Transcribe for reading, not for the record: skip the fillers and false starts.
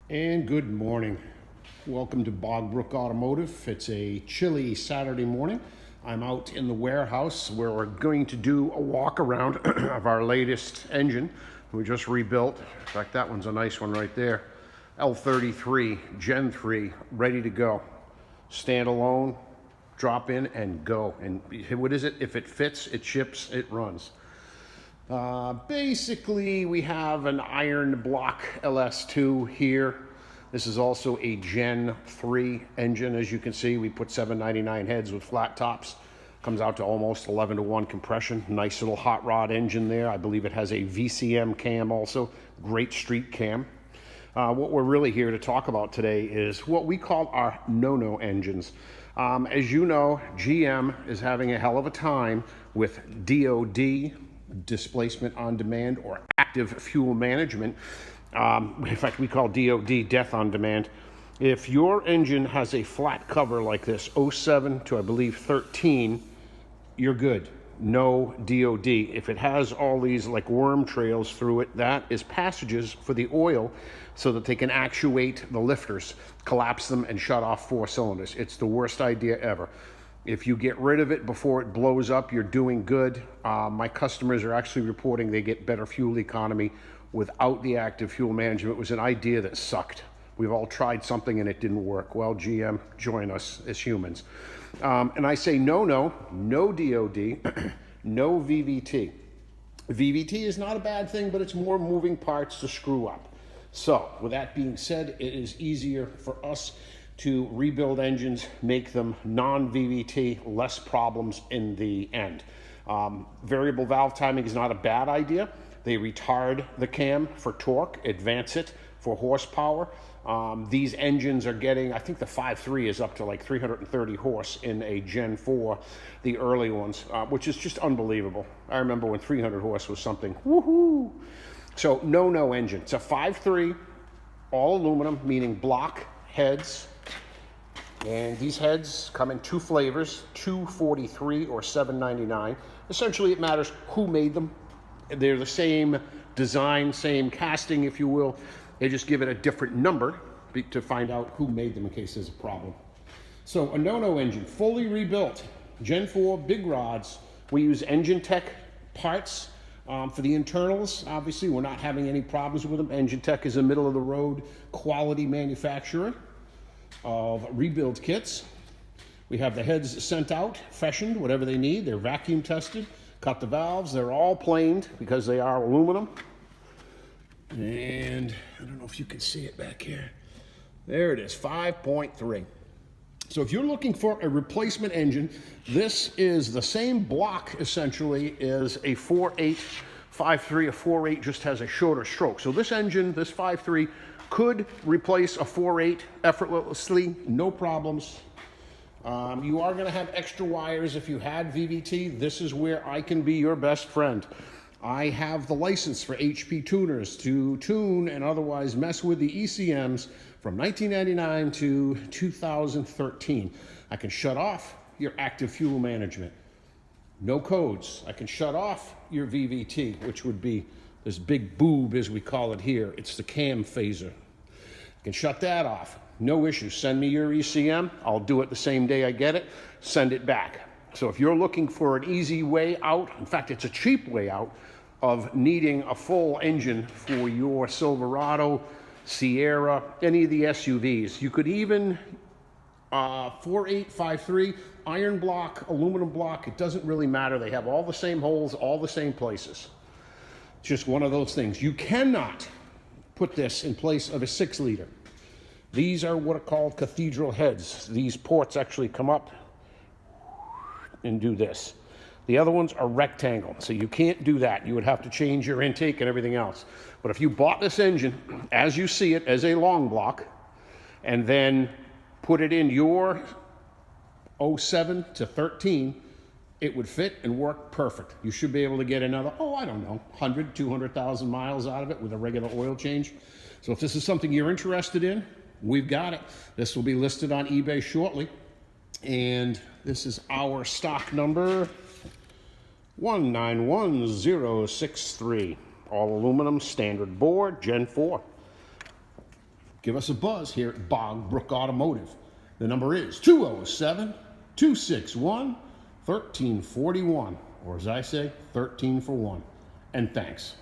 And good morning. Welcome to Bog Brook Automotive. It's a chilly Saturday morning. I'm out in the warehouse where we're going to do a walk around of our latest engine. We just rebuilt. In fact, that one's a nice one right there. L33 Gen 3, ready to go. Standalone, drop in and go. And what is it? If it fits, it ships, it runs. Basically, we have an iron block LS2 here. This is also a Gen 3 engine. As you can see, we put 799 heads with flat tops. Comes out to almost 11-to-1 compression. Nice little hot rod engine there. I believe it has a VCM cam also. Great street cam. What we're really here to talk about today is what we call our no-no engines. As you know, GM is having a hell of a time with DOD, displacement on demand, or active fuel management. In fact, we call DOD death on demand. If your engine has a flat cover like this, 07 to I believe 13, you're good. No DOD. If it has all these like worm trails through it, that is passages for the oil so that they can actuate the lifters, collapse them, and shut off 4 cylinders. It's the worst idea ever. If you get rid of it before it blows up, you're doing good. My customers are actually reporting they get better fuel economy without the active fuel management. It was an idea that sucked. We've all tried something and it didn't work. Well, GM, join us as humans. And I say no DOD, no VVT. VVT is not a bad thing, but it's more moving parts to screw up. So with that being said, it is easier for us to rebuild engines, make them non-VVT, less problems in the end. Variable valve timing is not a bad idea. They retard the cam for torque, advance it for horsepower. These engines are getting, I think the 5.3 is up to like 330 horse in a Gen 4, the early ones, which is just unbelievable. I remember when 300 horse was something, woohoo! So no engine. It's a 5.3, all aluminum, meaning block heads. And these heads come in 2 flavors, $243 or $799. Essentially, it matters who made them. They're the same design, same casting, if you will. They just give it a different number to find out who made them in case there's a problem. So a no-no engine, fully rebuilt, Gen 4, big rods. We use Engine Tech parts for the internals. Obviously, we're not having any problems with them. Engine Tech is a middle-of-the-road quality manufacturer of rebuild kits. We have the heads sent out, fashioned, whatever they need. They're vacuum tested, cut the valves. They're all planed because they are aluminum. And I don't know if you can see it back here. There it is, 5.3. So if you're looking for a replacement engine, this is the same block essentially as a 4.8, 5.3. A 4.8 just has a shorter stroke. So this engine, this 5.3, could replace a 4.8 effortlessly, no problems. You are going to have extra wires if you had VVT. This is where I can be your best friend. I have the license for HP tuners to tune and otherwise mess with the ECMs from 1999 to 2013. I can shut off your active fuel management. No codes. I can shut off your VVT, which would be this big boob, as we call it here. It's the cam phaser. I can shut that off. No issue. Send me your ECM. I'll do it the same day I get it. Send it back. So if you're looking for an easy way out, in fact, it's a cheap way out of needing a full engine for your Silverado, Sierra, any of the SUVs. You could even 4.8, 5.3, iron block, aluminum block. It doesn't really matter. They have all the same holes, all the same places. It's just one of those things. You cannot put this in place of a 6-liter. These are what are called cathedral heads. These ports actually come up and do this. The other ones are rectangle, so you can't do that. You would have to change your intake and everything else. But if you bought this engine as you see it, as a long block, and then put it in your 07 to 13, it would fit and work perfect. You should be able to get another, 100, 200,000 miles out of it with a regular oil change. So if this is something you're interested in, we've got it. This will be listed on eBay shortly. And this is our stock number 191063. All aluminum, standard bore, Gen 4. give us a buzz here at Bog Brook Automotive. The number is 207-261-1341, or as I say, 13 for 1. And thanks.